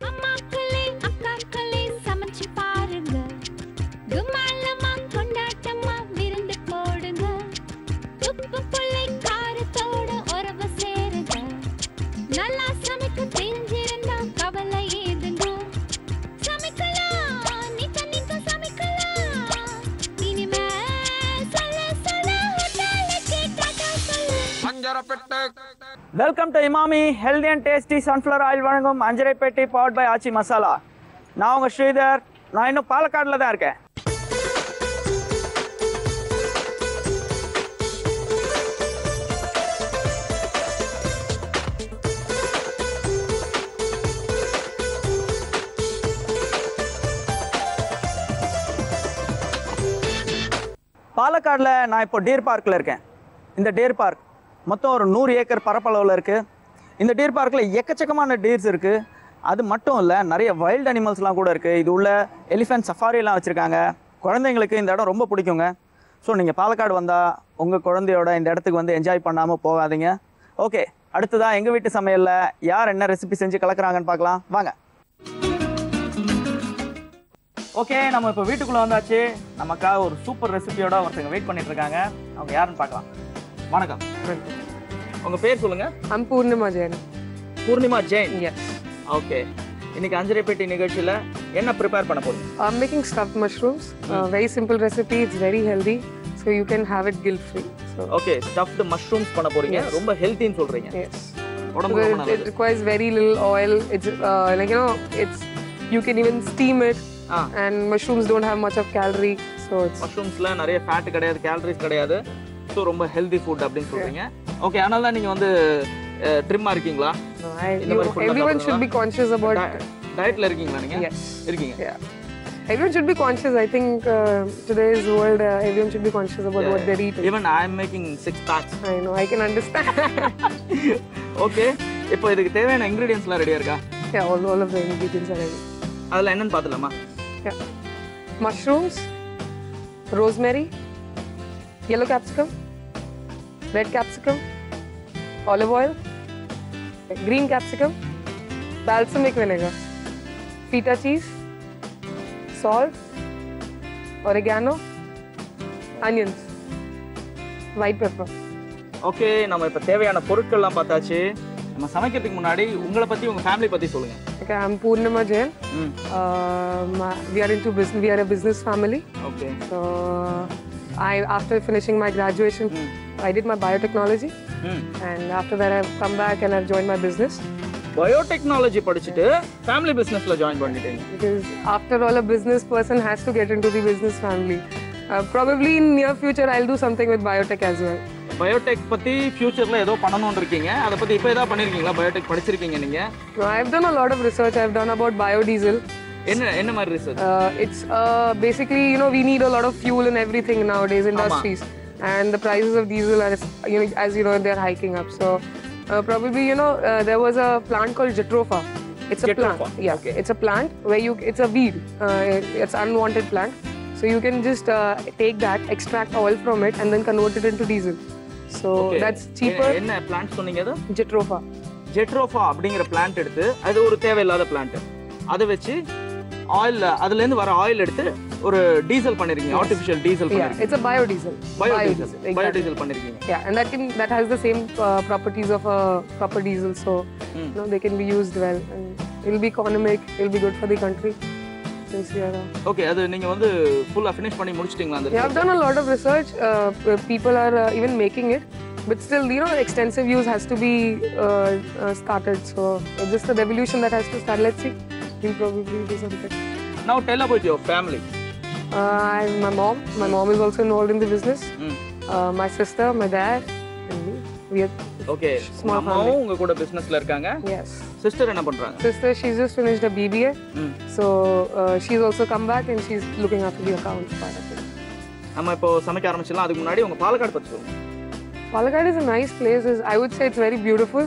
அம்மாக்களே அக்காக்களே சமைச்சு பாருங்க கும்மாளமா கொண்டாட்டமா விருந்து போடுங்க உப்பு புள்ளை காரத்தோட உறவு சேருங்க நல்லா சமைக்க தெரிஞ்சிருந்தா கவலை ஏதுங்க சமைக்கலாம் நீ தனிக்க சமைக்கலாம் இனிமே சொல்ல சொல்ல ஹோட்டலுக்கு டாடா சொல்லு Anjarapettai. Welcome to Emami healthy and tasty sunflower oil வழங்கும் அஞ்சரைப்பேட்டை பவர்ட் பை ஆச்சி மசாலா. நான் உங்கள் ஸ்ரீதர். நான் இன்னும் பாலக்காடில் தான் இருக்கேன். பாலக்காடில் நான் இப்போ டீர் பார்க்கில் இருக்கேன். இந்த டீர் பார்க் மொத்தம் ஒரு 100 ஏக்கர் பரப்பளவில் இருக்குது. இந்த டீர் பார்க்கில் எக்கச்சக்கமான டீர்ஸ் இருக்குது. அது மட்டும் இல்லை, நிறைய வைல்டு அனிமல்ஸ்லாம் கூட இருக்குது. இது உள்ள எலிஃபென்ட் சஃபாரிலாம் வச்சுருக்காங்க. குழந்தைங்களுக்கு இந்த இடம் ரொம்ப பிடிக்குங்க. ஸோ நீங்கள் பாலக்காடு வந்தால் உங்கள் குழந்தையோட இந்த இடத்துக்கு வந்து என்ஜாய் பண்ணாமல் போகாதீங்க. ஓகே, அடுத்ததாக எங்கள் வீட்டு சமையலில் யார் என்ன ரெசிபி செஞ்சு கலக்குறாங்கன்னு பார்க்கலாம் வாங்க. ஓகே, நம்ம இப்போ வீட்டுக்குள்ளே வந்தாச்சு. நமக்காக ஒரு சூப்பர் ரெசிபியோட ஒருத்தங்க வெயிட் பண்ணிட்டு இருக்காங்க. அவங்க யாருன்னு பார்க்கலாம். வணக்கம், உங்க பேர் சொல்லுங்க. I'm Purnima Jain. Purnima Jain. Yes. Okay, இன்னைக்கு அஞ்சரைப்பேட்டை நிகழ்ச்சியில் என்ன ப்ரிப்பேர் பண்ண போறீங்க? I'm making stuffed mushrooms. Very simple recipe. It's very healthy, so you can have it guilt free. So okay, stuffed mushrooms பண்ண போறீங்க. ரொம்ப ஹெல்த்தின்னு சொல்றீங்க. yes. உடம்புக்கு ரொம்ப It நல்லது. requires very little oil. It's like it's you can even steam it. And mushrooms don't have much of calorie, so it's மஷ்ரூம்ஸ்ல நிறைய fat கிடையாது, calories கிடையாது. ஸோ ரொம்ப ஹெல்தி ஃபுட் அப்படின்னு சொல்றீங்க. ஓகே, அதனால தான் நீங்க வந்து ட்ரிம்மா இருக்கீங்களா? everyone should be conscious about டயட்ல இருக்கீங்களா நீங்க? Yes. இருக்கீங்க. Yeah. Everyone should be conscious. I think today's world, everyone should be conscious about what they're eating. Even I am making 6 packs. I know, I can understand. Okay, இப்போ இதுக்கு தேவையான இன்கிரிடியன்ஸ்லாம் ரெடியா இருக்கா? Yeah, all of the ingredients are ready. அதெல்லாம் என்னன்னு பார்த்துலாமா? Yeah. Mushrooms, rosemary, yellow capsicum, red capsicum, olive oil, green capsicum, balsamic vinegar, feta cheese, salt, oregano, onions, white pepper. Okay, நம்ம இப்போ தேவையான பொருட்கள்லாம் பார்த்தாச்சு. நம்ம சமைக்கிறதுக்கு முன்னாடி உங்களை பத்தி உங்க ஃபேமிலி பத்தி சொல்லுங்க. Okay, I'm Purnima Jain. We are into business. We are a business family. Okay. So, after finishing my graduation, I did my biotechnology, and after that I've come back and I've joined my business. Biotechnology படிச்சுட்டு family பிசினஸ்ல join பண்ணிட்டீங்க. Because after all, a business person has to get into the business family. Probably in near future, I'll do something with biotech as well. Biotech பத்தி ஃபியூச்சர்ல ஏதோ பண்ணணும்னு இருக்கீங்க. அதை பத்தி இப்போ ஏதாவது பண்ணிருக்கீங்களா? பயோடெக் படிச்சிருக்கீங்க நீங்க? No, I've done a lot of research. I've done about biodiesel. என்ன மாதிரி research? It's basically, we need a lot of fuel and everything nowadays, industries. And the prices of diesel are, as you know, they're hiking up. So probably, there was a plant called Jatropha. It's a plant. Yeah, okay. It's a plant where it's a weed. It's unwanted plant. So you can just take that, extract oil from it, and then convert it into diesel. So that's cheaper. என்ன plant சொன்னீங்க அது? Jatropha. ஜெட்ரோஃபா அப்படிங்கிற plant எடுத்து, அது ஒரு தேவையில்லாத plant. அதை வச்சு ஆயில், அதுல இருந்து வர ஆயில் எடுத்து ஒரு டீசல் பண்ணிருக்கீங்க. ஆர்டிஃபிஷியல் டீசல் பண்ணிருக்கீங்க. Yeah, it's a biodiesel. Biodiesel பண்ணிருக்கீங்க. Yeah, and that has the same properties of a proper diesel, so they can be used well, and it'll be economic, it'll be good for the country. Okay, அது நீங்க வந்து ஃபுல்லா finish பண்ணி முடிச்சிட்டீங்களா அந்த? Yeah, I've done a lot of research. People are even making it, but still, extensive use has to be started. So it's just a revolution that has to start. Let's see. We'll probably do something. Now tell about your family. My mom. My mom is also involved in the business. My sister, my dad, and me. We are small family. உங்க கூட பிசினஸ்ல இருக்காங்க. Yes. Sister என்ன பண்றாங்க? Sister, she's just finished a BBA. So she's also come back and she's looking after the accounts part of it. நம்ம இப்போ சமைக்க ஆரம்பிச்சலாம். அதுக்கு முன்னாடி உங்க பாலக்காடு பத்தி சொல்லுங்க. Palakkad is a nice place. I would say it's very beautiful.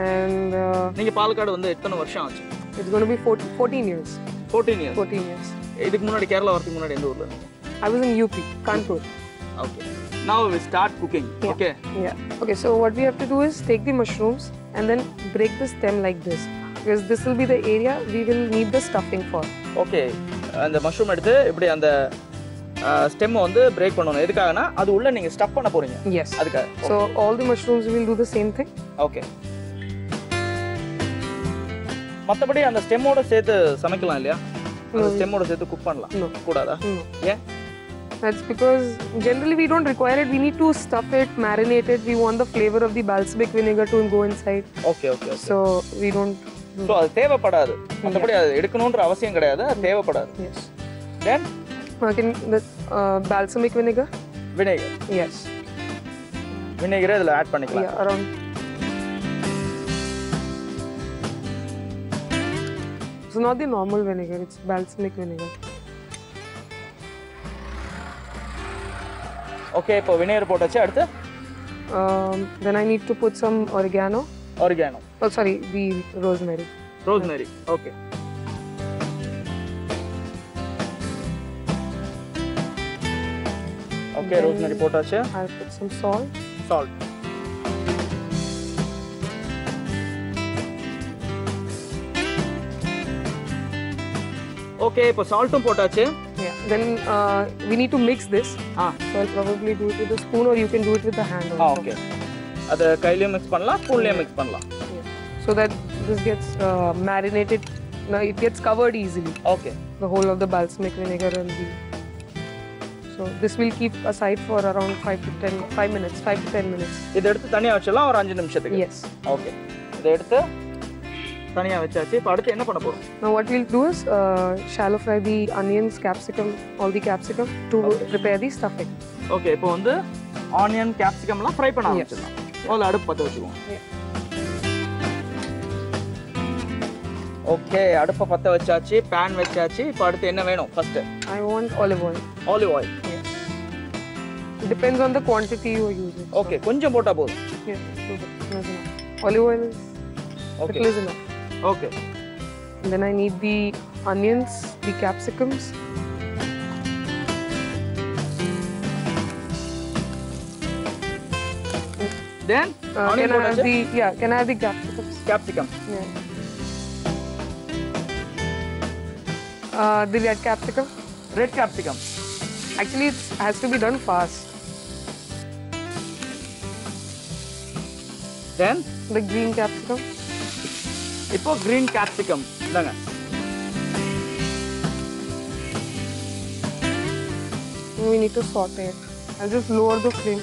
And நீங்க பாலக்காடு வந்து எத்தனை வருஷம் ஆச்சு? It's going to be 14 years. 14 years. 14 years. இதுக்கு முன்னாடி கேரளா வரதுக்கு முன்னாடி எந்த ஊர்ல இருந்தீங்க? I was in UP, Kanpur. Okay. Now we start cooking. Yeah. Okay. Yeah. Okay, so what we have to do is take the mushrooms and then break the stem like this. because this will be the area we will need the stuffing for. Okay அந்த mushroom எடுத்து இப்படி அந்த stem வந்து break பண்ணணும். எதுக்காகனா அது உள்ள நீங்க ஸ்டஃப் பண்ண போறீங்க. Yes. அதுக்காக. So all the mushrooms will do the same thing. Okay. மத்தபடி அந்த ஸ்டெம்மோட சேர்த்து சமைக்கலாம் இல்லையா? அந்த ஸ்டெம்மோட சேர்த்து குக் பண்ணலாம். கூடாதா? ஏன்? That's because generally we don't require it. We need to stuff it, marinate it. We want the flavor of the balsamic vinegar to go inside. Okay okay okay. So we don't. So அது தேவைப்படாது. மத்தபடி அது எடுக்கணும்ன்ற அவசியம் கிடையாது. அது தேவைப்படாது. Yes. Then Can the balsamic vinegar? vinegar. Yes. vinegar இதல add பண்ணிக்கலாம். Yeah, around. It's not the normal vinegar. It's balsamic vinegar. Okay இப்போ வினேகர் போட்டாச்சு. அடுத்து Then I need to put some oregano. oregano. Oh, sorry, the rosemary. rosemary. Okay. Okay rosemary போட்டாச்சு. I'll put some salt. salt. Okay இப்போ சால்ட்டும் போட்டாச்சு. Yeah. Then we need to mix this. So I'll probably do it with a spoon, or you can do it with the hand also. Okay. அத கையிலயும் mix பண்ணலாம், ஸ்பூன்லயும் mix பண்ணலாம். Yeah. So that this gets marinated. Now it gets covered easily. Okay. The whole of the balsamic vinegar and the. So this will keep aside for around 5 to 10 minutes. இத எடுத்து தனியா வச்சிடலாம் ஒரு 5 நிமிஷத்துக்கு. Yes. Okay. இத எடுத்து தனியா வச்சாச்சு. இப்போ அடுத்து என்ன பண்ண போறோம்? Now what we'll do is shallow fry the onions, capsicum, all the capsicum to prepare the stuffing. Okay இப்போ வந்து ஆனியன் கேப்சிகம்லாம் ஃப்ரை பண்ண ஆரம்பிச்சிடலாம். முதல்ல அடுப்பு பத்த வச்சுக்குவோம். ஓகே அடுப்பை பத்த வச்சாச்சு, பேன் வச்சாச்சு. இப்போ அடுத்து என்ன வேணும் first? I want olive oil. Olive oil. Yes. It depends on the quantity you are using. Okay கொஞ்சம் போட்டா போதும். Yeah. So that's enough. Olive oil is little is enough. Okay. And then I need the onions, the capsicums. Then Can I have the capsicums? capsicum. Yeah. The red capsicum. Red capsicum. Actually, it has to be done fast. Then The green capsicum. இப்போ green capsicum. இந்தாங்க. We need to saute it. I'll just lower the flame.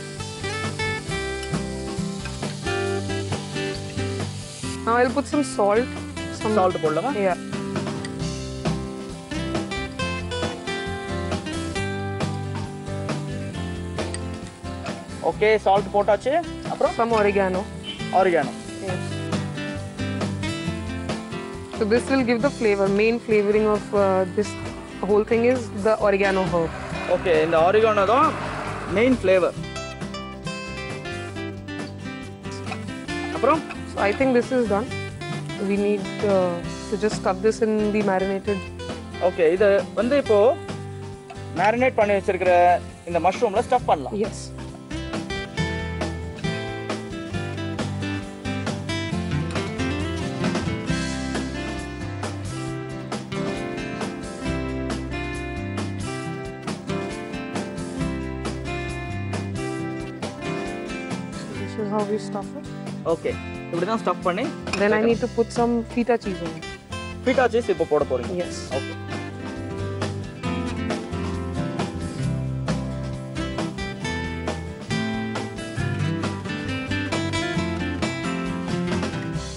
Now I'll put some salt. Salt போடலாமா? Yeah. Okay salt போட்டாச்சு. அப்புறம் Some oregano. oregano. Yes. So this will give the flavor. Main flavoring of this whole thing is the oregano herb. Okay இந்த oregano தான் main flavour. அப்புறம் So I think this is done. We need to just stuff this in the marinated. Okay இது வந்து இப்போ marinate பண்ணி வச்சிருக்கிற இந்த மஷ்ரூம்ல stuff பண்ணலாம். Yes. This is how we stuff it. Okay இப்படி தான் ஸ்டஃப் பண்ணி Then I need to put some feta cheese on it. Feta cheese இப்போ போட போறீங்க. Yes. Okay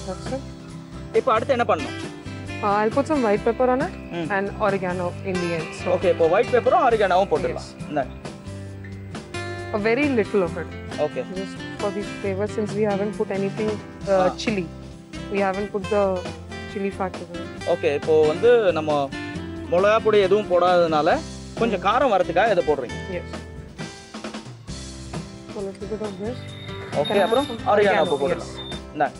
That's it. இப்போ அடுத்து என்ன பண்ணணும்? I'll put some white pepper on it and oregano in the end. So okay இப்போ white பெப்பரும் ஆரிகானோவும் போட்டுடலாம். இந்தாங்க. a very little of it, okay just for the flavor, since we haven't put anything chili. We haven't put the chili factor in it. Okay இப்போ வந்து நம்ம மிளகா பொடி எதுவும் போடாததுனால கொஞ்சம் காரம் வரதுக்காக இதை போடுறீங்க. Yes. So a little bit of this. Okay அப்புறம் ஆரிகானோ போடலாம். இந்தாங்க.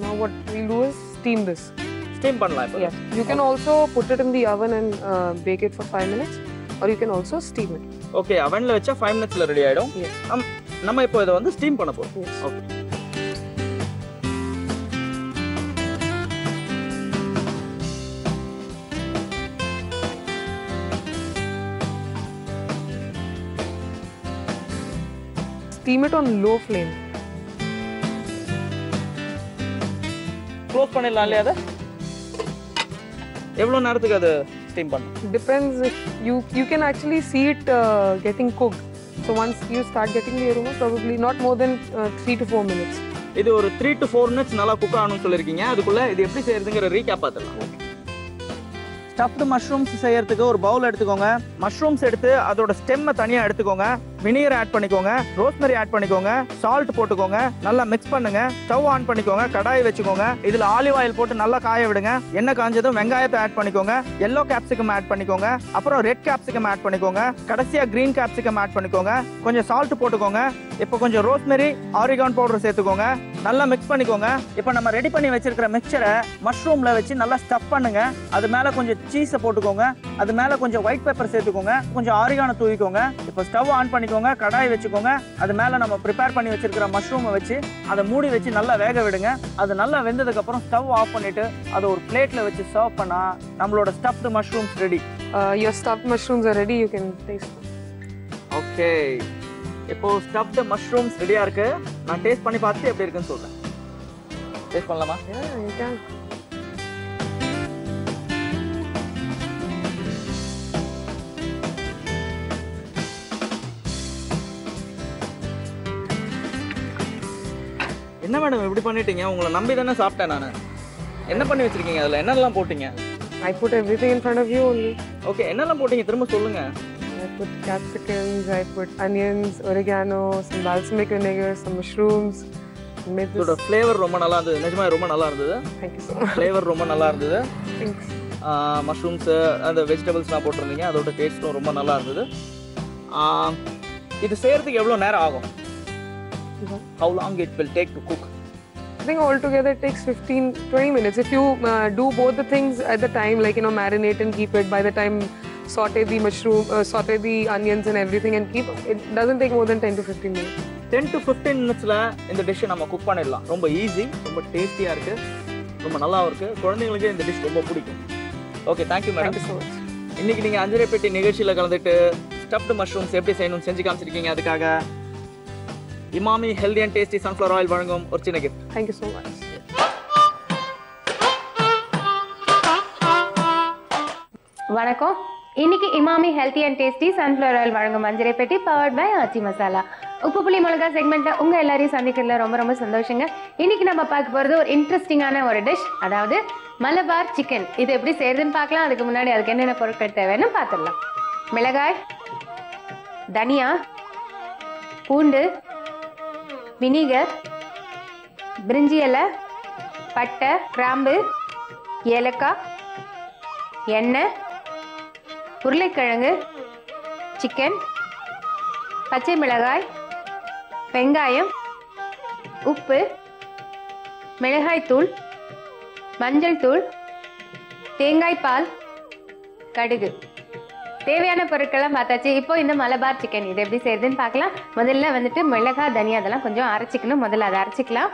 Now what we'll do is steam this. Steam பண்ணலாம் இப்போ. Yes. You can also put it in the oven and bake it for 5 minutes, or you can also steam it. Okay அவன்ல வச்சா 5 மினிட்ஸ்ல ready ஆயிடும். Yes. நம்ம இப்போ இதை வந்து ஸ்டீம் பண்ண போறோம். Okay. Steam it on low flame. Close பண்ணிடலாம் இல்லையா? அதை எவ்வளோ நேரத்துக்கு அது ஸ்டீம் பண்ணணும்? Depends. If you can actually see it getting cooked. So once you start getting the aroma, probably not more than 3 to 4 minutes. இது ஒரு 3 to 4 minutes நல்லா குக் ஆகணும்னு சொல்லியிருக்கீங்க. அதுக்குள்ள இது எப்படி செய்யறதுங்கிற ரீகேப் பார்த்துடலாம். ஸ்டஃப்டு மஷ்ரூம்ஸ் செய்யறதுக்கு ஒரு பவுல் எடுத்துக்கோங்க. மஷ்ரூம்ஸ் எடுத்து அதோட ஸ்டெம்மை தனியாக எடுத்துக்கோங்க. வினிகர் ஆட் பண்ணிக்கோங்க. ரோஸ்மெரி ஆட் பண்ணிக்கோங்க. சால்ட் போட்டுக்கோங்க. நல்லா மிக்ஸ் பண்ணுங்க. ஸ்டவ் ஆன் பண்ணிக்கோங்க. கடாய் வச்சுக்கோங்க. இதில் ஆலிவ் ஆயில் போட்டு நல்லா காய விடுங்க. எண்ணெய் காஞ்சதும் வெங்காயத்தை ஆட் பண்ணிக்கோங்க. எல்லோ கேப்சிகம் ஆட் பண்ணிக்கோங்க. அப்புறம் ரெட் கேப்சிகம் ஆட் பண்ணிக்கோங்க. கடைசியாக கிரீன் கேப்சிகம் ஆட் பண்ணிக்கோங்க. கொஞ்சம் சால்ட் போட்டுக்கோங்க. இப்போ கொஞ்சம் ரோஸ்மெரி ஆரிகான் பவுடர் சேர்த்துக்கோங்க. நல்லா மிக்ஸ் பண்ணிக்கோங்க. இப்போ நம்ம ரெடி பண்ணி வச்சிருக்கிற மிக்சரை மஷ்ரூம்ல வச்சு நல்லா ஸ்டஃப் பண்ணுங்க. அது மேலே கொஞ்சம் சீஸை போட்டுக்கோங்க. அது மேலே கொஞ்சம் ஒயிட் பெப்பர் சேர்த்துக்கோங்க. கொஞ்சம் ஆரிகானை தூவிக்கோங்க. இப்போ ஸ்டவ் ஆன் பண்ணிக்கோங்க. கடாய் வச்சுக்கோங்க. அது மேலே நம்ம ப்ரிப்பேர் பண்ணி வச்சிருக்கிற மஷ்ரூமை வச்சு அதை மூடி வச்சு நல்லா வேக விடுங்க. அது நல்லா வெந்ததுக்கு அப்புறம் ஸ்டவ் ஆஃப் பண்ணிட்டு அதை ஒரு பிளேட்ல வச்சு சர்வ் பண்ணா நம்மளோட stuffed mushrooms ready. Your stuffed mushrooms are ready. You can taste them. Okay, இப்போ ஸ்டஃப்டு மஷ்ரூம்ஸ் ரெடியா இருக்கு. நான் டேஸ்ட் பண்ணி பார்த்துட்டு எப்படி இருக்குன்னு சொல்றேன். டேஸ்ட் பண்ணலாமா? Yeah, you can. என்ன மேடம் இப்படி பண்ணிட்டீங்க? உங்களை நம்பி தானே சாப்பிட்டேன் நான். என்ன பண்ணி வச்சிருக்கீங்க? அதில் என்னெல்லாம் போட்டீங்க? I put everything in front of you only. Okay, என்னெல்லாம் போட்டீங்க திரும்ப சொல்லுங்க. I put capsicums, I put onions, oregano, some balsamic vinegar, some mushrooms. Made this. இதோட ஃப்ளேவர் ரொம்ப நல்லா இருந்தது. நிஜமாக ரொம்ப நல்லா இருந்தது. Thank you so much. Flavour ரொம்ப நல்லா இருந்தது. Thanks. மஷ்ரூம்ஸு அந்த வெஜிடபிள்ஸ்லாம் போட்டிருந்தீங்க. அதோட டேஸ்ட்டும் ரொம்ப நல்லா இருந்தது. இது செய்யறதுக்கு எவ்வளோ நேரம் ஆகும்? How long it will take to cook? I think altogether it takes 15-20 minutes. If you do both the things at the time, like, marinate and keep it, by the time saute the mushroom, saute the onions and everything and keep, it doesn't take more than 10 to 15 minutes. 10 to 15 minutesல இந்த டிஷ்ஷை நம்ம cook பண்ணிடலாம். ரொம்ப easy, ரொம்ப டேஸ்டியாக இருக்குது, ரொம்ப நல்லாவும் இருக்குது. குழந்தைங்களுக்கு இந்த டிஷ் ரொம்ப பிடிக்கும். Okay, thank you madam. Thank you so much. இன்னைக்கு நீங்கள் அஞ்சரை பெட்டி நிகழ்ச்சியில் கலந்துட்டு ஸ்டஃப்டு மஷ்ரூம்ஸ் எப்படி செய்யணும்னு செஞ்சு காமிச்சிருக்கீங்க. அதுக்காக Emami healthy and tasty sunflower oil வழங்கும் ஒரு சின்ன gift. Thank you so much. வணக்கம். இன்னைக்கு Emami healthy and tasty sunflower oil வழங்கும் மஞ்சரை பெட்டி பவர்ட் பை ஆச்சி மசாலா உப்பு புளி மிளகா செக்மெண்ட்டை உங்கள் எல்லாரையும் சந்திக்கிறதுல ரொம்ப ரொம்ப சந்தோஷங்க. இன்னைக்கு நம்ம பார்க்க போகிறது ஒரு இன்ட்ரெஸ்டிங்கான ஒரு டிஷ், அதாவது மலபார் சிக்கன். இது எப்படி செய்யறதுன்னு பார்க்கலாம். அதுக்கு முன்னாடி அதுக்கு என்னென்ன பொருட்கள் தேவைன்னு பார்த்துடலாம். மிளகாய், தனியா, பூண்டு, வினிகர், பிரிஞ்சி இலை, பட்டை, கிராம்பு, ஏலக்காய், எண்ணெய், உருளைக்கிழங்கு, சிக்கன், பச்சை மிளகாய், வெங்காயம், உப்பு, மிளகாய்த்தூள், மஞ்சள் தூள், தேங்காய் பால், கடுகு. தேவையான பொருட்கள்லாம் பார்த்தாச்சு. இப்போ இந்த மலபார் சிக்கன் இது எப்படி செய்யறதுன்னு பார்க்கலாம். முதல்ல வந்துட்டு மிளகாய், தனியா அதெல்லாம் கொஞ்சம் அரைச்சிக்கணும். முதல்ல அதை அரைச்சிக்கலாம்.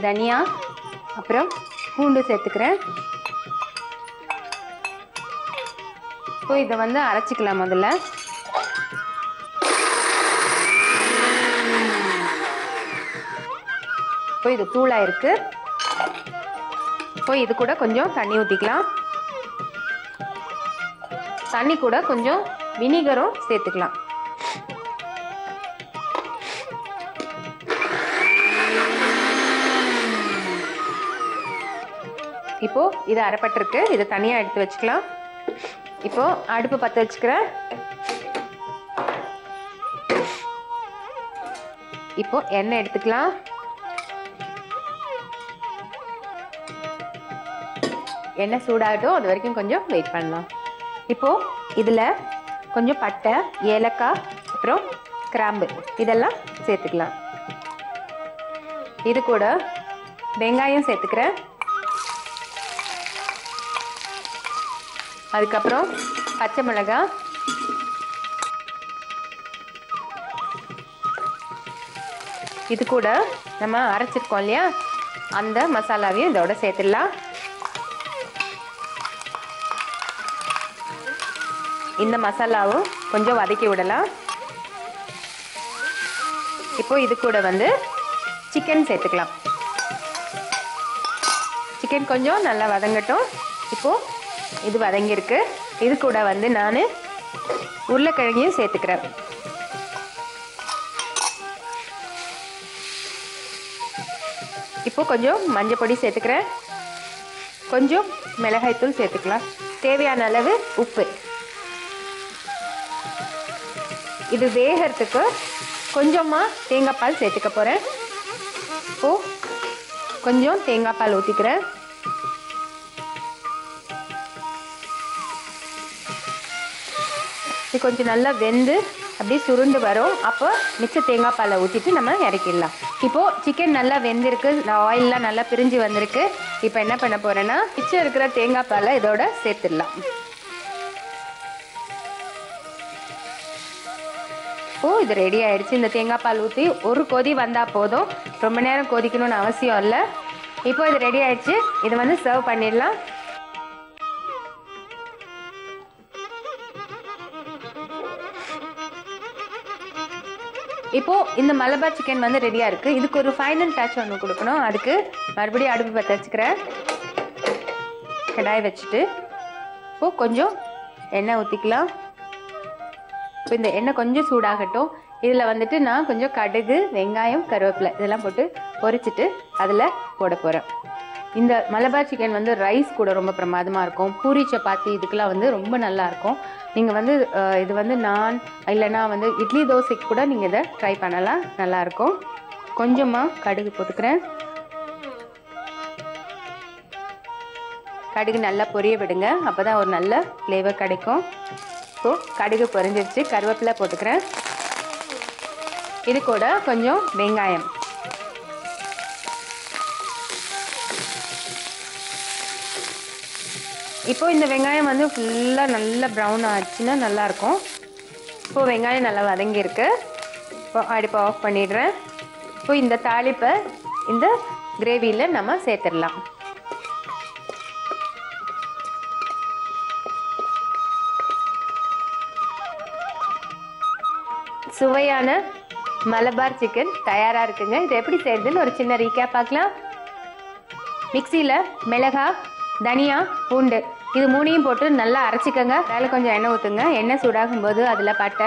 தனியா, அப்புறம் பூண்டு சேர்த்துக்கிறேன். இப்போ இதை வந்து அரைச்சிக்கலாம். முதல்ல இப்போ இது தூளா இருக்கு. இப்போ இது கூட கொஞ்சம் தண்ணி ஊற்றிக்கலாம். தண்ணி கூட கொஞ்சம் வினிகரும் சேர்த்துக்கலாம். இப்போ இது அரைப்பட்டிருக்கு. இதை தனியாக எடுத்து வச்சுக்கலாம். இப்போ அடுப்பு பற்ற வச்சுக்கிறேன். இப்போ எண்ணெய் எடுத்துக்கலாம். எண்ணெய் சூடாகட்டும், அது வரைக்கும் கொஞ்சம் வெயிட் பண்ணலாம். இப்போ இதில் கொஞ்சம் பட்டை, ஏலக்காய், அப்புறம் கிராம்பு இதெல்லாம் சேர்த்துக்கலாம். இது கூட வெங்காயம் சேர்த்துக்கிறேன். அதுக்கப்புறம் பச்சை மிளகாய், இது கூட நம்ம அரைச்சிருக்கோம் இல்லையா அந்த மசாலாவையும் இதோட சேர்த்துடலாம். இந்த மசாலாவும் கொஞ்சம் வதக்கி விடலாம். இப்போ இது கூட வந்து சிக்கன் சேர்த்துக்கலாம். சிக்கன் கொஞ்சம் நல்லா வதங்கட்டும். இப்போ இது வதங்கியிருக்கு. இது கூட வந்து நான் உருளைக்கிழங்கையும் சேர்த்துக்கிறேன். இப்போ கொஞ்சம் மஞ்சள் பொடி சேர்த்துக்கிறேன். கொஞ்சம் மிளகாய்த்தூள் சேர்த்துக்கலாம். தேவையான அளவு உப்பு. இது வேகிறதுக்கு கொஞ்சமாக தேங்காய் பால் சேர்த்துக்க போகிறேன். இப்போ கொஞ்சம் தேங்காய் பால் ஊற்றிக்கிறேன். இது கொஞ்சம் நல்லா வெந்து அப்படியே சுருண்டு வரும். அப்போ மிச்ச தேங்காய் பாலை ஊற்றிட்டு நம்ம இறக்கிடலாம். இப்போது சிக்கன் நல்லா வெந்திருக்கு, ஆயிலெலாம் நல்லா பிரிஞ்சு வந்திருக்கு. இப்போ என்ன பண்ண போகிறேன்னா மிச்சம் இருக்கிற தேங்காய் பாலை இதோட சேர்த்துடலாம். இப்போது இது ரெடி ஆகிடுச்சு. இந்த தேங்காய் பால் ஊற்றி ஒரு கொதி வந்தால் போதும், ரொம்ப நேரம் கொதிக்கணும்னு அவசியம் இல்லை. இப்போ இது ரெடி ஆகிடுச்சு. இது வந்து சர்வ் பண்ணிடலாம். இப்போது இந்த மலபார் சிக்கன் வந்து ரெடியாக இருக்குது. இதுக்கு ஒரு ஃபைனல் டச் ஒன்று கொடுக்கணும். அதுக்கு மறுபடியும் அடுப்பு பற்ற வச்சுக்கிறேன். கடாய் வச்சுட்டு இப்போது கொஞ்சம் எண்ணெய் ஊற்றிக்கலாம். இப்போ இந்த எண்ணெய் கொஞ்சம் சூடாகட்டும். இதில் வந்துட்டு நான் கொஞ்சம் கடுகு, வெங்காயம், கருவேப்பிலை இதெல்லாம் போட்டு பொரிச்சிட்டு அதில் போட போகிறேன். இந்த மலபார் சிக்கன் வந்து ரைஸ் கூட ரொம்ப பிரமாதமாக இருக்கும். பூரி சப்பாத்தி இதுக்கெல்லாம் வந்து ரொம்ப நல்லாயிருக்கும். நீங்கள் வந்து இது வந்து நான் இல்லைன்னா வந்து இட்லி தோசைக்கு கூட நீங்கள் இதை ட்ரை பண்ணலாம், நல்லாயிருக்கும். கொஞ்சமாக கடுகு போட்டுக்கிறேன். கடுகு நல்லா பொரிய விடுங்க, அப்போ தான் ஒரு நல்ல ஃப்ளேவர் கிடைக்கும். ஸோ கடுகு பொரிஞ்சிருச்சு. கருவேப்பிலை போட்டுக்கிறேன். இது கூட கொஞ்சம் வெங்காயம். இப்போ இந்த வெங்காயம் வந்து ஃபுல்லாக நல்லா ப்ரௌன் ஆச்சுன்னா நல்லாயிருக்கும். இப்போது வெங்காயம் நல்லா வதங்கியிருக்கு. இப்போ அடுப்பை ஆஃப் பண்ணிடுறேன். இப்போ இந்த தாளிப்பை இந்த கிரேவியில் நம்ம சேர்த்துடலாம். சுவையான மலபார் சிக்கன் தயாராக இருக்குங்க. இது எப்படி செய்யுதுன்னு ஒரு சின்ன ரீகேப் பார்க்கலாம். மிக்சியில் மிளகாய், தனியா, பூண்டு இது மூணையும் போட்டு நல்லா அரைச்சிக்கோங்க. அதில் கொஞ்சம் எண்ணெய் ஊற்றுங்க. எண்ணெய் சூடாகும் போது அதில் பட்டை,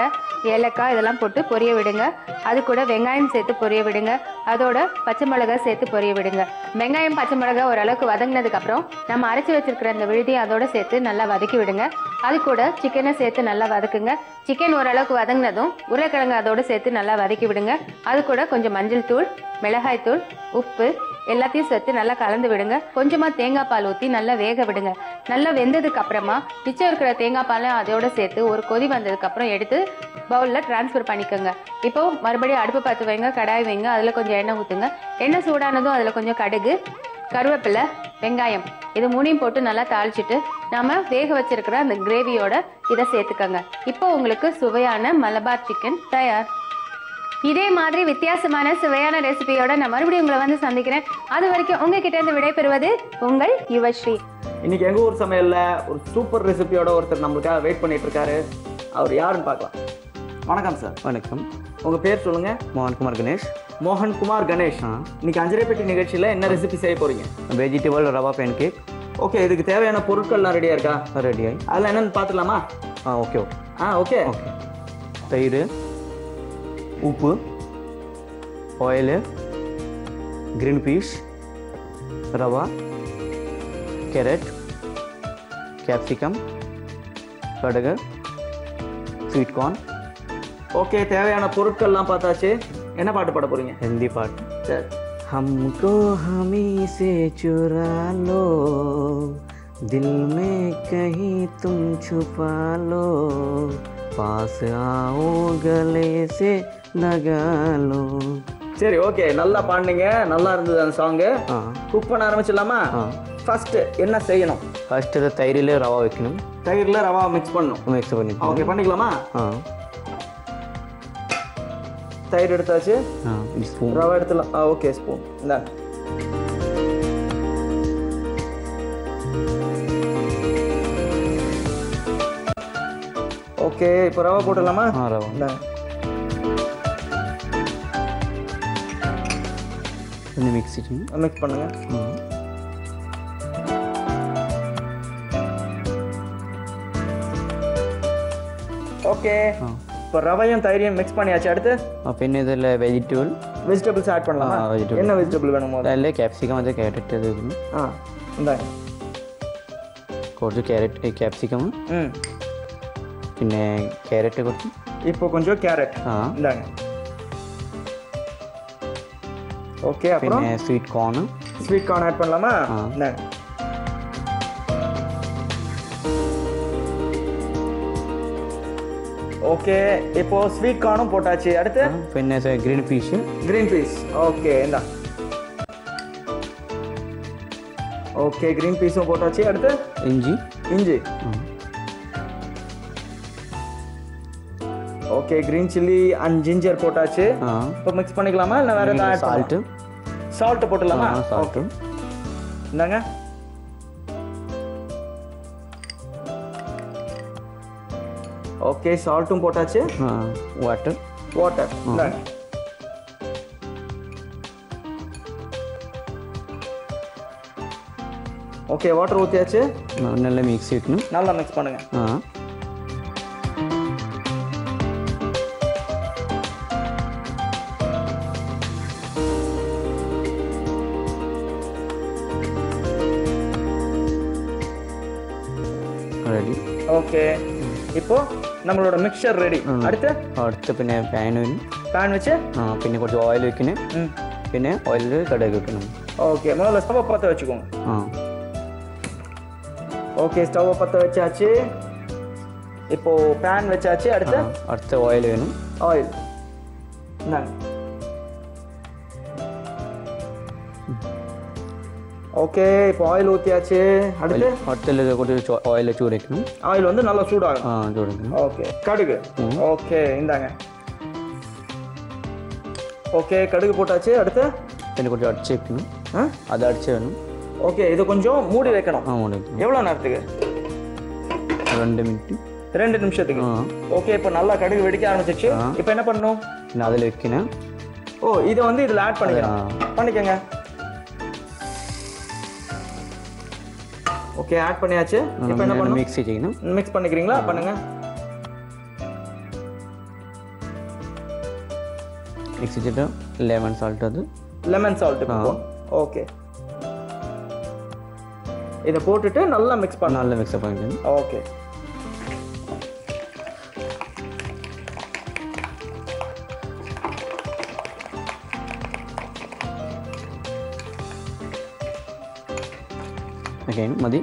ஏலக்காய் இதெல்லாம் போட்டு பொரிய விடுங்க. அது கூட வெங்காயம் சேர்த்து பொரிய விடுங்க. அதோட பச்சை மிளகாய் சேர்த்து பொரிய விடுங்க. வெங்காயம், பச்சை மிளகாய் ஓரளவுக்கு வதங்கினதுக்கப்புறம் நம்ம அரைச்சி வச்சிருக்கிற அந்த விழுதியை அதோட சேர்த்து நல்லா வதக்கி விடுங்க. அது கூட சிக்கனை சேர்த்து நல்லா வதக்குங்க. சிக்கன் ஓரளவுக்கு வதங்கினதும் உருளைக்கிழங்கு அதோடு சேர்த்து நல்லா வதக்கி விடுங்க. அது கூட கொஞ்சம் மஞ்சள் தூள், மிளகாய் தூள், உப்பு எல்லாத்தையும் சேர்த்து நல்லா கலந்து விடுங்க. கொஞ்சமாக தேங்காய் பால் ஊற்றி நல்லா வேக விடுங்க. நல்லா வெந்ததுக்கு அப்புறமா மிச்சம் இருக்கிற தேங்காய் பாலை அதோட சேர்த்து ஒரு கொதி வந்ததுக்கப்புறம் எடுத்து பவுலில் ட்ரான்ஸ்ஃபர் பண்ணிக்கோங்க. இப்போது மறுபடியும் அடுப்பு பற்ற வைங்க, கடாய் வைங்க. அதில் கொஞ்சம் எண்ணெய் ஊற்றுங்க. எண்ணெய் சூடானதும் அதில் கொஞ்சம் கடுகு, கருவேப்பிலை, வெங்காயம் இது மூணையும் போட்டு நல்லா தாளிச்சிட்டு நம்ம வேக வச்சிருக்கிற அந்த கிரேவியோட இதை சேர்த்துக்கோங்க. இப்போ உங்களுக்கு சுவையான மலபார் சிக்கன் தயார். இதே மாதிரி வித்தியாசமான சுவையான ரெசிபியோட நான் மறுபடியும் உங்களை வந்து சந்திக்கிறேன். அது வரைக்கும் உங்ககிட்ட இருந்து விடைபெறுவது உங்கள் யுவஸ்ரீ. இன்னைக்கு எங்கள் ஊர் சமையலில் ஒரு சூப்பர் ரெசிபியோட ஒருத்தர் நம்மளுக்காக வெயிட் பண்ணிட்டு இருக்காரு. அவர் யாருன்னு பார்க்கலாம். வணக்கம் சார். வணக்கம். உங்கள் பேர் சொல்லுங்கள். மோகன்குமார் கணேஷ். மோகன்குமார் கணேஷ். இன்னைக்கு அஞ்சரைப்பட்டி நிகழ்ச்சியில் என்ன ரெசிபி செய்ய போகிறீங்க? Vegetable rava pancake. Okay, இதுக்கு தேவையான பொருட்கள்லாம் ரெடியாக இருக்கா? ரெடி ஆகி. அதில் என்னென்னு பார்த்துலாமா? Okay okay okay okay. தயிர், உப்பு, oil, green peas, rava, carrot, capsicum, கடுகு, ஸ்வீட் கார்ன். ஓகே, தேவையான பொருட்கள்லாம் பார்த்தாச்சு. என்ன பாட்டு பாட போகிறீங்க? हिंदी पार्ट. சரி. हमको हमी से चुरा लो, दिल में कहीं तुम छुपा लो, पास आओ गले से लगा लो. சரி ஓகே, நல்லா பாடுனீங்க, நல்லா இருந்தது அந்த சாங்கு. ஆ குக் பண்ண ஆரம்பிச்சிடலாமா? ஆ ஃபர்ஸ்ட் என்ன செய்யணும்? ஃபர்ஸ்ட் இது தயிரில் ரவா வைக்கணும். தயிரில் ரவா மிக்ஸ் பண்ணணும். மிக்ஸ் பண்ணி ஓகே, பண்ணிக்கலாமா? ஆ தயிர் எடுத்தாச்சு, ஆ ஸ்பூன் ரவா எடுத்துலாம். ஓகே, ஸ்பூன் இந்தாங்க. ஓகே, இப்போ ரவா போட்டுடலாமா? ஆ ரவா இந்தாங்க. கொஞ்சம் மிக்ஸி செய்யணும். மிக்ஸ் பண்ணுங்க. ஓகே, இப்போ ரவையும் தயிரையும் மிக்ஸ் பண்ணியாச்சு. அடுத்து പിന്നെ ഇതിൽ வெஜிடபிள்ஸ் ஆட் பண்ணலாமா? vegetable. என்ன வெஜிடபிள் വേണം? അതിൽ ക്യാപ്സിക്കം അത് ക്യാരറ്റ് അത് വെക്കുന്നു. இந்தாங்க. കുറച്ച് ക്യാപ്സിക്കം ம், പിന്നെ ക്യാരറ്റ് കുറച്ച് இப்போ கொஞ்சம் கேரட். ആ இந்தாங்க. ஓகே, அப்புறம் പിന്നെ sweet corn sweet corn add பண்ணலாமா? ஆ. இந்தாங்க. ஓகே, இப்போ ஸ்வீட் கார்னும் போட்டாச்சு. அடுத்து പിന്നെ ഗ്രീൻ ഫിഷ് கிரீன் பீஸ். ஓகே, இந்தா. ஓகே, கிரீன் பீஸும் போட்டாச்சு. அடுத்து ഇഞ്ചി இஞ்சி. Okay, green chilli and ginger போட்டாச்சு. ആ இப்போ மிக்ஸ் பண்ணிக்கலாமா இல்லை வேற ஏதாவது ஆட் സാൾട്ട് சால்ட் போட்டுடலாமா? സാൾട്ട് இந்தாங்க. ஓகே, சால்ட்டும் போட்டாச்சு. വാട്ടർ வாட்டர் இந்தாங்க. ஓகே, வாட்டர் ஊற்றியாச்சு. നല്ല മിക്സ് വെക്കണം. நல்லா மிக்ஸ் பண்ணுங்க. ആ റെഡി. ஓகே, இப்போ நம்மளோட மிக்சர் ரெடி. அடுத்து അടുത്ത് പിന്നെ പാൻ വരും. பேன் வச்சு പിന്നെ കുറച്ച് ഓയിൽ വെക്കണം. പിന്നെ ഓയിലിൽ കടുക് വെക്കണം. ஓகே, முதல்ல ஸ்டவ் பற்ற வச்சுக்கோங்க. ആ ஓகே, ஸ்டவ் பற்ற வச்சாச்சு. இப்போ பேன் வச்சாச்சு. அடுத்து അടുത്ത ഓയിൽ വേണം. ஆயில் இந்தாங்க. ஓகே, இப்போ ஆயில் ஊற்றியாச்சு. அடுத்து അടുത്തിൽ കുറച്ച് ഓയിൽ ചൂട് വെക്കണം. ஆயில் வந்து நல்லா சூடாகும். ആ ചൂട് വെക്കണം. ஓகே, கடுகு. ஓகே, இந்தாங்க. ஓகே, கடுகு போட்டாச்சு. அடுத்து പിന്നെ കുറച്ച് അടിച്ച് വെക്കണം. അത് അടിച്ച് വേണം. ஓகே, இது கொஞ்சம் மூடி வைக்கணும். ആ മൂടി വെക്കണം. எவ்வளோ நேரத்துக்கு? 2 മിനിറ്റ്. 2 நிமிஷத்துக்கு. ஓகே, இப்போ நல்லா கடுகு வெடிக்க ஆரம்பிச்சிச்சு. இப்போ என்ன பண்ணணும்? പിന്നെ അതിൽ വെക്കണം. ஓ, இதை வந்து இதில் ஆட் பண்ணிக்கலாம். பண்ணிக்கங்க. ஓகே, ஆட் பண்ணியாச்சு. இப்போ என்ன பண்ணணும்? മിക്സ് ചെയ്യണം. மிக்ஸ் பண்ணிக்கிறீங்களா? பண்ணுங்க. മിക്സ് ചെയ്തിട്ട് ലെമൺ സാൾട്ട് അത് லெமன் சால்ட் ஓகே, இதை போட்டுட்டு நல்லா மிக்ஸ் பண்ணலாம். നല്ല മിക്സ് பண்ணிக்கணும். ஓகே, ഓക്കെ മതി.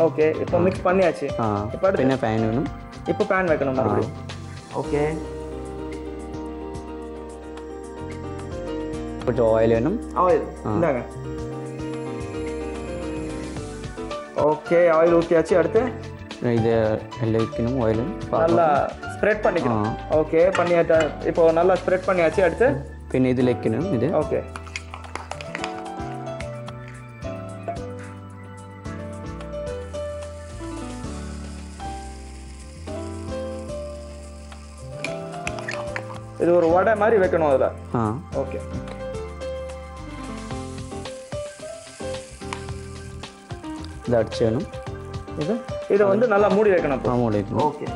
ஓகே, இப்போ மிக்ஸ் பண்ணியாச்சு. ആ இப்போ அடுத்து പിന്നെ പാൻ വേണം. இப்போ பேன் வைக்கணும் மறுபடியும். ஓகே, കുറച്ച് ഓയിൽ വേണം. ஆயில் இந்தாங்க. ஓகே, ஆயில் ஊற்றியாச்சு. அடுத்து ഇത് എല്ലാം വെക്കണം. ഓയിൽ நல்லா ஸ்ப்ரெட் பண்ணிக்கணும். ஓகே, பண்ணியாட்டா. இப்போ நல்லா ஸ்ப்ரெட் பண்ணியாச்சு. அடுத்து പിന്നെ ഇതിൽ വെക്കണം. ഇത് ஓகே, இது ஒரு வடை மாதிரி வைக்கணும் அதில். ആ ஓகே, ഇത് അടിച്ച് വേണം. இதை வந்து நல்லா மூடி வைக்கணும். ആ മൂടി വെക്കണം. ஓகே,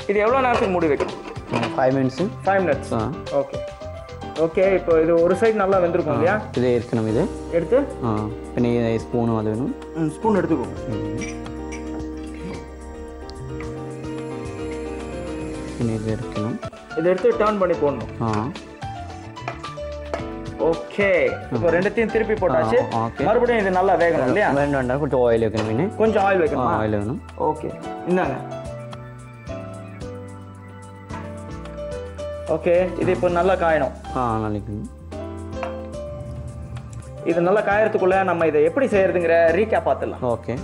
இது எவ்வளோ நேரத்துக்கு மூடி வைக்கணும்? 5 മിനിറ്റ്സ്. 5 minutes. ആ ஓகே, ஓகே, இப்போ இது ஒரு சைடு நல்லா வெந்திருக்கும் இல்லையா? ഇത് ഇരിക്കണം. ഇത് எடுத்து ആ പിന്നെ ഈ സ്പൂണും അത് വേണം. ஸ்பூன் எடுத்துக்கோ. പിന്നെ ഇത് ഇരിക്കണം. இதை எடுத்து டர்ன் பண்ணி போடணும். ആ ஓகே, இப்போ ரெண்டுத்தையும் திருப்பி போட்டாச்சு. ஓகே. மறுபடியும் இது நல்லா வேகணும் இல்லையா? വേണ്ട വേണ്ട കുറച്ച് ഓയിൽ വെക്കണം. പിന്നെ கொஞ்சம் ஆயில் ആ வைக்கணும். ഓയിൽ വേണം. ஓகே, இந்தாங்க. ஓகே, இது இப்போ நல்லா காயணும். நாளைக்கு இது நல்லா காயறதுக்குள்ள நம்ம இதை எப்படி செய்யறதுங்கிற ரீகேப் பார்த்துடலாம். ஓகே.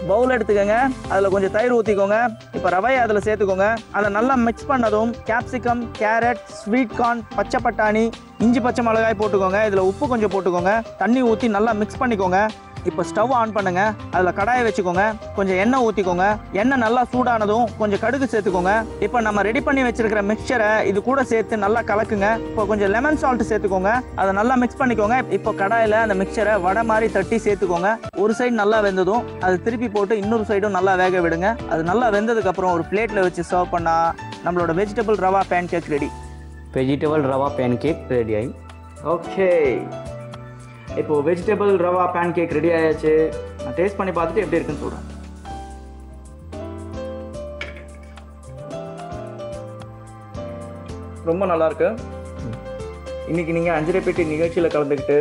பவுல் எடுத்துக்கோங்க, அதில் கொஞ்சம் தயிர் ஊற்றிக்கோங்க. இப்போ ரவையை அதில் சேர்த்துக்கோங்க. அதை நல்லா மிக்ஸ் பண்ணதும் கேப்சிகம், கேரட், ஸ்வீட் கார்ன், பச்சை பட்டாணி, இஞ்சி பச்சை மிளகாய் போட்டுக்கோங்க. இதில் உப்பு கொஞ்சம் போட்டுக்கோங்க. தண்ணி ஊற்றி நல்லா மிக்ஸ் பண்ணிக்கோங்க. இப்போ ஸ்டவ் ஆன் பண்ணுங்க. அதில் கடாயை வச்சுக்கோங்க. கொஞ்சம் எண்ணெய் ஊற்றிக்கோங்க. எண்ணெய் நல்லா சூடானதும் கொஞ்சம் கடுகு சேர்த்துக்கோங்க. இப்போ நம்ம ரெடி பண்ணி வச்சிருக்கிற மிக்சரை இது கூட சேர்த்து நல்லா கலக்குங்க. இப்போ கொஞ்சம் லெமன் சால்ட் சேர்த்துக்கோங்க. அதை நல்லா மிக்ஸ் பண்ணிக்கோங்க. இப்போ கடாயில் அந்த மிக்சரை வடை மாதிரி தட்டி சேர்த்துக்கோங்க. ஒரு சைடு நல்லா வெந்ததும் அது திருப்பி போட்டு இன்னொரு சைடும் நல்லா வேக விடுங்க. அது நல்லா வெந்ததுக்கப்புறம் ஒரு பிளேட்டில் வச்சு சர்வ் பண்ணால் நம்மளோட vegetable rava pancake ready. Vegetable rava pancake ready ஆகி. ஓகே, இப்போ vegetable rava pancake ready ஆயாச்சு. நான் டேஸ்ட் பண்ணி பார்த்துட்டு எப்படி இருக்குன்னு சொல்கிறேன். ரொம்ப நல்லா இருக்கு. இன்னைக்கு நீங்கள் அஞ்சரைப்பேட்டை நிகழ்ச்சியில் கலந்துக்கிட்டு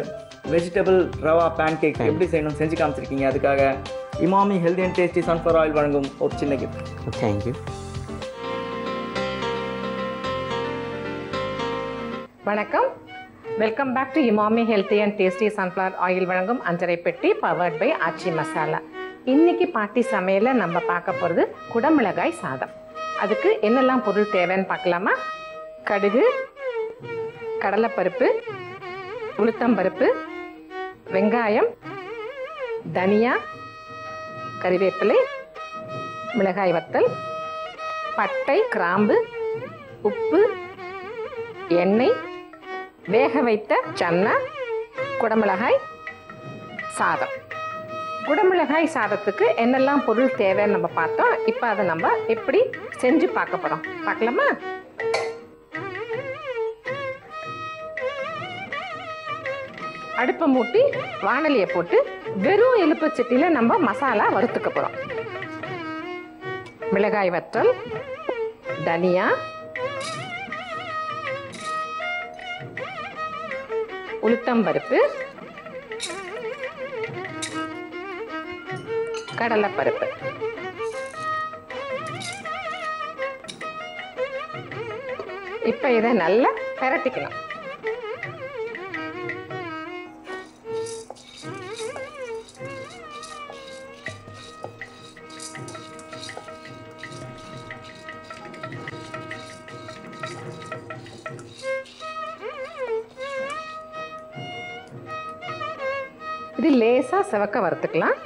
வெஜிடபிள் ரவா பேன் கேக் எப்படி செய்யணும் செஞ்சு காமிச்சிருக்கீங்க. அதுக்காக Emami healthy and tasty sunflower oil வழங்கும் ஒரு சின்ன கிஃப்ட். தேங்க்யூ. வணக்கம், welcome back to Emami healthy and tasty sunflower oil வழங்கும் அஞ்சரை பெட்டி பவர்ட் பை ஆச்சி மசாலா. இன்னைக்கு பாட்டி சமையலில் நம்ம பார்க்க போகிறது குடமிளகாய் சாதம். அதுக்கு என்னெல்லாம் பொருள் தேவைன்னு பார்க்கலாமா? கடுகு, கடலைப்பருப்பு, உளுத்தம்பருப்பு, வெங்காயம், தனியா, கறிவேப்பிலை, மிளகாய் வத்தல், பட்டை, கிராம்பு, உப்பு, எண்ணெய், வேக வைத்த சன்னா, குடமிளகாய் சாதம். குடமிளகாய் சாதத்துக்கு என்னெல்லாம் பொருள் தேவைன்னு நம்ம பார்த்தோம். இப்போ அதை நம்ம எப்படி செஞ்சு பார்க்க போகிறோம், பார்க்கலாமா? அடுப்பை மூட்டி வாணலியை போட்டு வெறும் எலுப்பு சட்டியில் நம்ம மசாலா வறுத்துக்க போகிறோம். மிளகாய் வத்தல், தனியா, உளுத்தம்பருப்பு, கடலைப்பருப்பு. இப்போ இதை நல்லா பிரட்டிக்கணும். இது லேசா செவக்க வறுத்துக்கலாம்.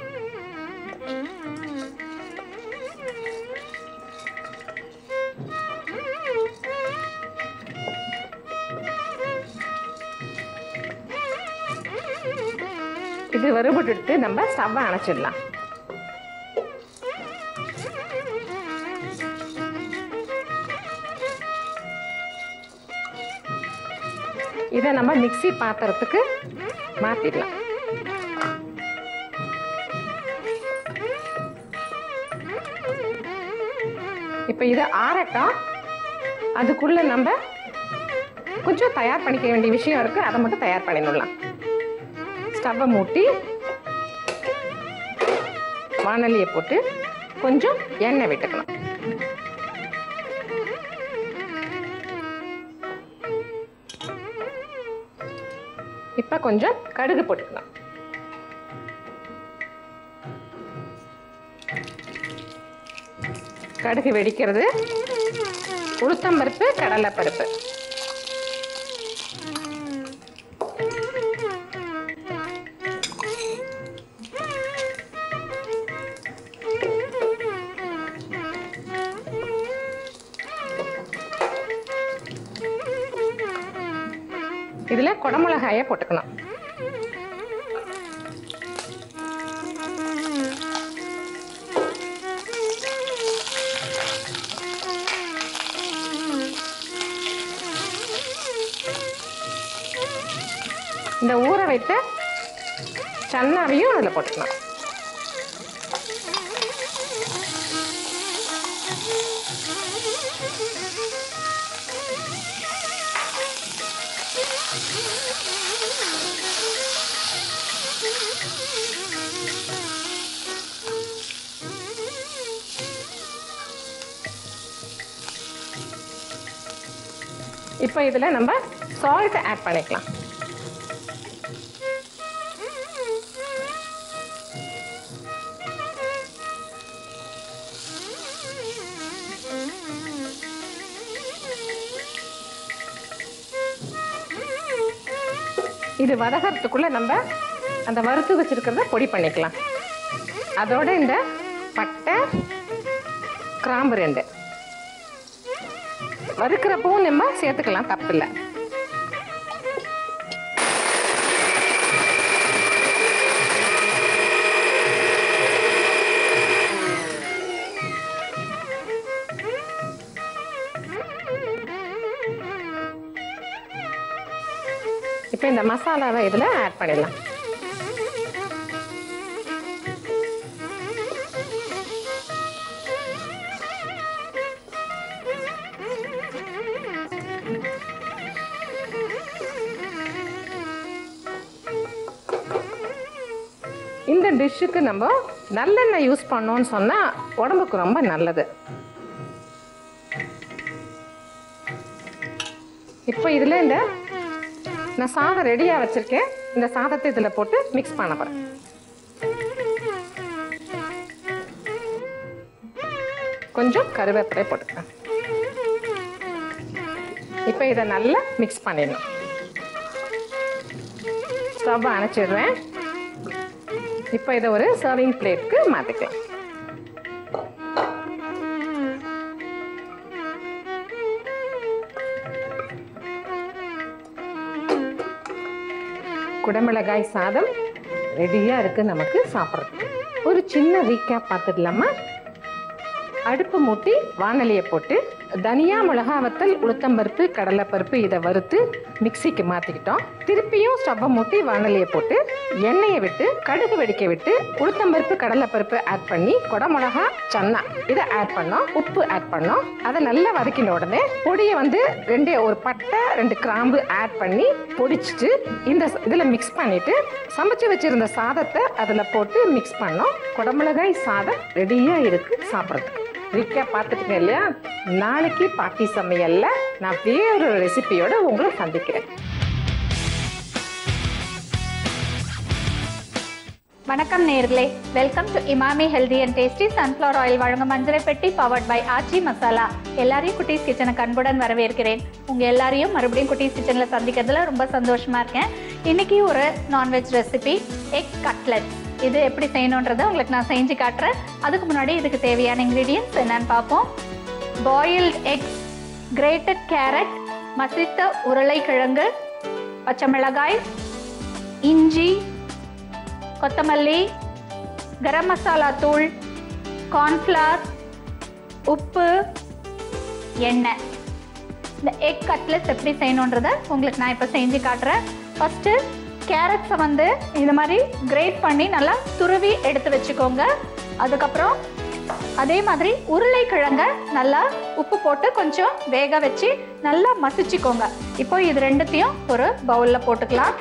இது வறுபட்டு நம்ம ஸ்டவ்வை அணைச்சிடலாம். இதை நம்ம மிக்ஸி பாத்திரத்துக்கு மாத்திடலாம். இப்போ இதை ஆறட்டும். அதுக்குள்ள நம்ம கொஞ்சம் தயார் பண்ணிக்க வேண்டிய விஷயம் இருக்கு, அதை மட்டும் தயார் பண்ணிடலாம். ஸ்டவ்வை மூட்டி வாணலியை போட்டு கொஞ்சம் எண்ணெய் விட்டுக்கணும். இப்போ கொஞ்சம் கடுகு போட்டுக்கலாம். கடுகு வெடிக்கிறது. உளுத்தம்பருப்பு, கடலைப்பருப்பு, இதுல குடமிளகாயை போட்டுக்கணும். இந்த ஊற வைத்த சன்னாவையும் அதில் போட்டுக்கலாம். இப்போ இதில் நம்ம சால்ட் ஆட் பண்ணிக்கலாம். இது வதகிறதுக்குள்ள நம்ம அந்த வறுத்து வச்சிருக்கிறத பொடி பண்ணிக்கலாம். அதோட இந்த பட்டை கிராம்பு 2 வறுக்கிறப்பவும் நம்ம சேர்த்துக்கலாம், தப்பில்லை. இப்போ இந்த மசாலாவை இதில் ஆட் பண்ணிடலாம். இந்த டிஷ்ஷுக்கு நம்ம நல்லெண்ணெய் யூஸ் பண்ணோம்னு சொன்னால் உடம்புக்கு ரொம்ப நல்லது. இப்போ இதில் இந்த நான் சாதம் ரெடியாக வச்சுருக்கேன். இந்த சாதத்தை இதில் போட்டு மிக்ஸ் பண்ண போகிறேன். கொஞ்சம் கருவேப்பிலை போட்டுக்கிறேன். இப்போ இதை நல்லா மிக்ஸ் பண்ணிடணும். ஸ்டவ் அணைச்சிடுறேன். இப்போ இதை ஒரு சர்விங் பிளேட்க்கு மாற்றிக்கலாம். குடமிளகாய் சாதம் ரெடியாக இருக்குது நமக்கு சாப்பிட்றதுக்கு. ஒரு சின்ன ரீகேப் பார்த்துடலாமா? அடுப்பு மூட்டி வாணலியை போட்டு தனியா, மிளகா வத்தல், உளுத்தம்பருப்பு, கடலைப்பருப்பு இதை வறுத்து மிக்சிக்கு மாற்றிக்கிட்டோம். திருப்பியும் ஸ்டவ்வை மூட்டி வாணலியை போட்டு எண்ணெயை விட்டு கடுகு வெடிக்க விட்டு உளுத்தம்பருப்பு, கடலைப்பருப்பு ஆட் பண்ணி குடமிளகா, சன்னா இதை ஆட் பண்ணோம். உப்பு ஆட் பண்ணோம். அதை நல்லா வதக்கின உடனே பொடியை வந்து ஒரு பட்டை 2 கிராம்பு ஆட் பண்ணி பொடிச்சிட்டு இந்த இதில் மிக்ஸ் பண்ணிட்டு சமைச்சு வச்சிருந்த சாதத்தை அதில் போட்டு மிக்ஸ் பண்ணோம். குடமிளகாய் சாதம் ரெடியாக இருக்குது சாப்பிட்றதுக்கு. ரீகேப் பார்த்துட்டுங்க இல்லையா? நாளைக்கு பாட்டி சமையல்ல நான் வேறொரு ரெசிபியோட உங்களை சந்திக்கிறேன். வணக்கம் நேயர்களே, welcome to Emami healthy and tasty sunflower oil வழங்கும் மஞ்சரை பெட்டி பவர்ட் பை ஆச்சி மசாலா. எல்லாரையும் குட்டீஸ் கிச்சனுக்கு அன்புடன் வரவேற்கிறேன். உங்க எல்லாரையும் மறுபடியும் குட்டீஸ் கிச்சன்ல சந்திக்கிறதுல ரொம்ப சந்தோஷமா இருக்கேன். இன்னைக்கு ஒரு நான்வெஜ் ரெசிபி, எக் கட்லெட். இது எப்படி செய்யணுன்றதை உங்களுக்கு நான் செஞ்சு காட்டுறேன். அதுக்கு முன்னாடி இதுக்கு தேவையான இன்க்ரீடியன்ட்ஸ் என்னன்னு பார்ப்போம். பாயில்டு எக்ஸ், கிரேட்டட் கேரட், மசித்த உருளைக்கிழங்கு, பச்சை மிளகாய், இஞ்சி, கொத்தமல்லி, கரம் மசாலா தூள், கார்ன்ஃப்ளவர், உப்பு, எண்ணெய். இந்த எக் கட்லெட்ஸ் எப்படி செய்யணுன்றதை உங்களுக்கு நான் இப்போ செஞ்சு காட்டுறேன். ஃபஸ்ட்டு கேரட்ஸை வந்து இந்த மாதிரி கிரேட் பண்ணி நல்லா துருவி எடுத்து வச்சுக்கோங்க. அதுக்கப்புறம் அதே மாதிரி உருளைக்கிழங்க நல்லா உப்பு போட்டு கொஞ்சம் வேக வச்சு நல்லா மசிச்சுக்கோங்க. இப்போ இது ரெண்டுத்தையும் ஒரு பவுலில் போட்டுக்கலாம்.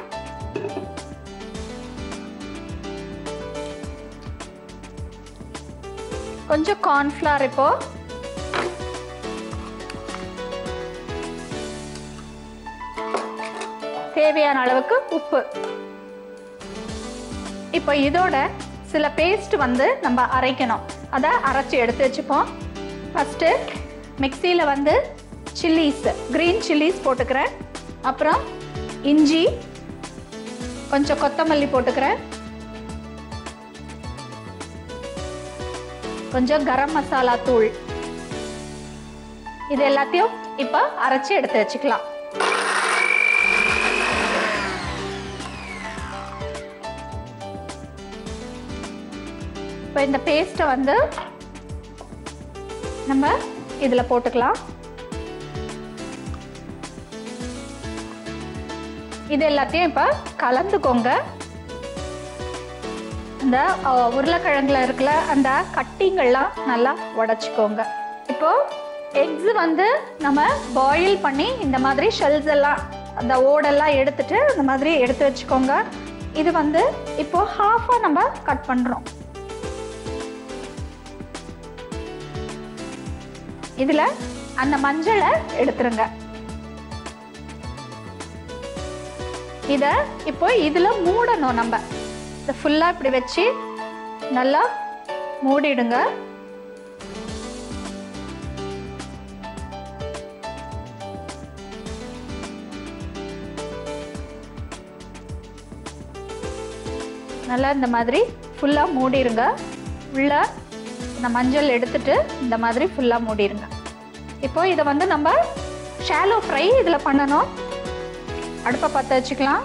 கொஞ்சம் கார்ன்ஃப்ளவர், இப்போ தேவையான அளவுக்கு உப்பு. இப்போ இதோட சில பேஸ்ட் வந்து நம்ம அரைக்கணும். அதை அரைச்சி எடுத்து வச்சுப்போம். ஃபஸ்ட்டு மிக்சியில் வந்து சில்லிஸ், கிரீன் சில்லிஸ் போட்டுக்கிறேன். அப்புறம் இஞ்சி, கொஞ்சம் கொத்தமல்லி போட்டுக்கிறேன். கொஞ்சம் கரம் மசாலா தூள். இது எல்லாத்தையும் இப்போ அரைச்சி எடுத்து வச்சுக்கலாம். இப்போ இந்த பேஸ்ட்டை வந்து நம்ம இதில் போட்டுக்கலாம். இது எல்லாத்தையும் இப்போ கலந்துக்கோங்க. இந்த உருளைக்கிழங்குல இருக்கிற அந்த கட்டிங்கள்லாம் நல்லா உடைச்சிக்கோங்க. இப்போ எக்ஸ் வந்து நம்ம பாயில் பண்ணி இந்த மாதிரி ஷெல்ஸ் எல்லாம், அந்த ஓடெல்லாம் எடுத்துட்டு இந்த மாதிரி எடுத்து வச்சுக்கோங்க. இது வந்து இப்போ ஹாஃபாக நம்ம கட் பண்ணுறோம். இதில் அந்த மஞ்சளை எடுத்துருங்க. இதை இப்போ இதில் மூடணும். நம்ம இதை ஃபுல்லாக இப்படி வச்சு நல்லா மூடிடுங்க. நல்லா இந்த மாதிரி ஃபுல்லாக மூடிடுங்க. உள்ள இந்த மஞ்சள் எடுத்துட்டு இந்த மாதிரி ஃபுல்லாக மூடிடுங்க. இப்போ இதை வந்து நம்ம ஷாலோ ஃப்ரை இதில் பண்ணணும். அடுப்பை பற்ற வச்சுக்கலாம்.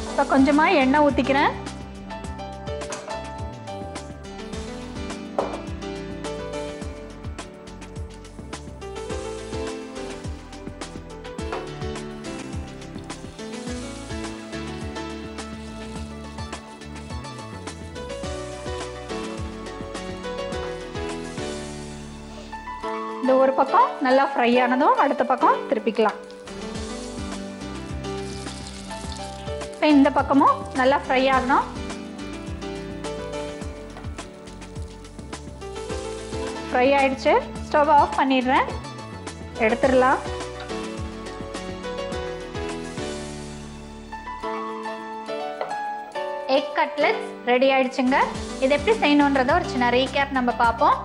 இப்போ கொஞ்சமாக எண்ணெய் ஊற்றிக்கிறேன். இந்த ஒரு பக்கம் நல்லா ஃப்ரை ஆனதும் அடுத்த பக்கம் திருப்பிக்கலாம். இப்போ இந்த பக்கமும் நல்லா ஃப்ரை ஆகணும். ஃப்ரை ஆயிடுச்சு. ஸ்டவ் ஆஃப் பண்ணிடுறேன். எடுத்துடலாம். எக் கட்லெட்ஸ் ரெடி ஆயிடுச்சுங்க. இது எப்படி செய்யணுன்றத ஒரு சின்ன ரீகேப் நம்ம பார்ப்போம்.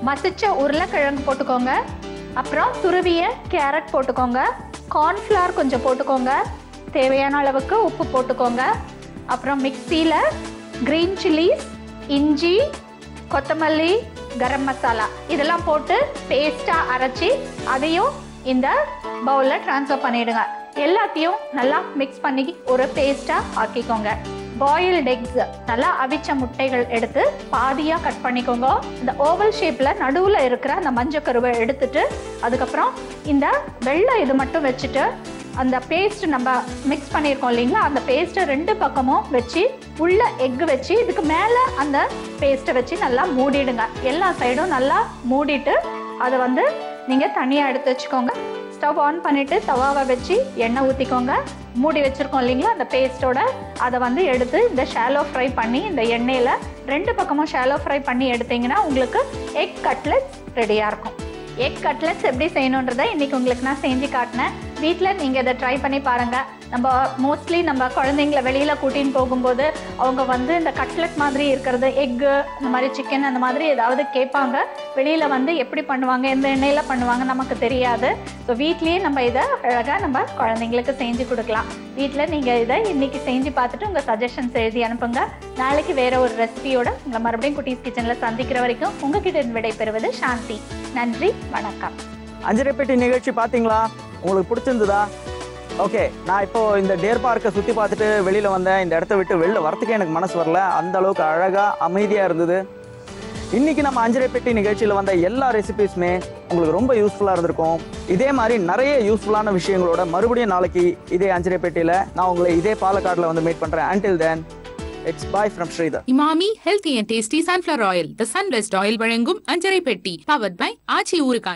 மசிச்ச உருளைக்கிழங்கு போட்டுக்கோங்க. அப்புறம் துருவிய கேரட் போட்டுக்கோங்க. கார்ன்ஃப்ளவர் கொஞ்சம் போட்டுக்கோங்க. தேவையான அளவுக்கு உப்பு போட்டுக்கோங்க. அப்புறம் மிக்சியில் க்ரீன் சில்லிஸ், இஞ்சி, கொத்தமல்லி, கரம் மசாலா இதெல்லாம் போட்டு பேஸ்ட்டாக அரைச்சி அதையும் இந்த பவுலில் ட்ரான்ஸ்ஃபர் பண்ணிவிடுங்க. எல்லாத்தையும் நல்லா மிக்ஸ் பண்ணி ஒரு பேஸ்ட்டாக ஆக்கிக்கோங்க. பாயில்டு எக்ஸ் நல்லா அவிச்ச முட்டைகள் எடுத்து பாதியாக கட் பண்ணிக்கோங்க. இந்த ஓவல் ஷேப்பில் நடுவில் இருக்கிற அந்த மஞ்சள் கருவை எடுத்துட்டு அதுக்கப்புறம் இந்த வெள்ளை இது மட்டும் வச்சுட்டு அந்த பேஸ்ட் நம்ம மிக்ஸ் பண்ணியிருக்கோம் இல்லைங்களா, அந்த பேஸ்ட்டை ரெண்டு பக்கமும் வச்சு உள்ள எக்கு வச்சு இதுக்கு மேலே அந்த பேஸ்ட்டை வச்சு நல்லா மூடிடுங்க. எல்லா சைடும் நல்லா மூடிட்டு அதை வந்து நீங்கள் தனியாக எடுத்து வச்சுக்கோங்க. ஸ்டவ் ஆன் பண்ணிவிட்டு தவாவை வச்சு எண்ணெய் ஊற்றிக்கோங்க. மூடி வச்சுருக்கோம் இல்லைங்களா அந்த பேஸ்ட்டோட அதை வந்து எடுத்து இந்த ஷாலோ ஃப்ரை பண்ணி இந்த எண்ணெயில் ரெண்டு பக்கமும் ஷாலோ ஃப்ரை பண்ணி எடுத்தீங்கன்னா உங்களுக்கு எக் கட்லெட்ஸ் ரெடியாக இருக்கும். எக் கட்லெட்ஸ் எப்படி செய்யணுன்றதை இன்றைக்கி உங்களுக்கு நான் செஞ்சு காட்டினேன். வீட்டில் நீங்கள் இதை ட்ரை பண்ணி பாருங்கள். நம்ம மோஸ்ட்லி நம்ம குழந்தைங்கள வெளியில் கூட்டின்னு போகும்போது அவங்க வந்து இந்த கட்லெட் மாதிரி இருக்கிறது எக்கு இந்த மாதிரி சிக்கன் அந்த மாதிரி ஏதாவது கேட்பாங்க. வெளியில் வந்து எப்படி பண்ணுவாங்க, எந்த எண்ணெயில் பண்ணுவாங்க நமக்கு தெரியாது. ஸோ வீட்லேயே நம்ம இதை அழகாக நம்ம குழந்தைங்களுக்கு செஞ்சு கொடுக்கலாம். வீட்டில் நீங்கள் இதை இன்றைக்கி செஞ்சு பார்த்துட்டு உங்கள் சஜஷன்ஸ் எழுதி அனுப்புங்க. நாளைக்கு வேறு ஒரு ரெசிபியோட உங்களை மறுபடியும் குட்டீஸ் கிச்சனில் சந்திக்கிற வரைக்கும் உங்ககிட்ட விடை பெறுவது சாந்தி. நன்றி, வணக்கம். அஞ்சரைப்பேட்டை நிகழ்ச்சி பார்த்தீங்களா? உங்களுக்கு பிடிச்சிருந்ததா? ஓகே, நான் இப்போ இந்த டேர் பார்க்கை சுற்றி பார்த்துட்டு வெளியில் வந்தேன். இந்த இடத்த விட்டு வெளில வரத்துக்கே எனக்கு மனசு வரல. அந்த அளவுக்கு அழகாக அமைதியாக இருந்தது. இன்றைக்கி நம்ம அஞ்சரைப்பேட்டை நிகழ்ச்சியில் வந்த எல்லா ரெசிபீஸுமே உங்களுக்கு ரொம்ப யூஸ்ஃபுல்லாக இருந்திருக்கும். இதே மாதிரி நிறைய யூஸ்ஃபுல்லான விஷயங்களோட மறுபடியும் நாளைக்கு இதே அஞ்சரைப்பேட்டையில் நான் உங்களை இதே பாலக்காடில் வந்து மீட் பண்ணுறேன். Until then, it's bye from Sridhar. Imami Healthy and Tasty Sunflower Oil, the Sunblessed Oil வழங்கும் அஞ்சரைப்பேட்டை, powered by ஆச்சி ஊறுகாய்.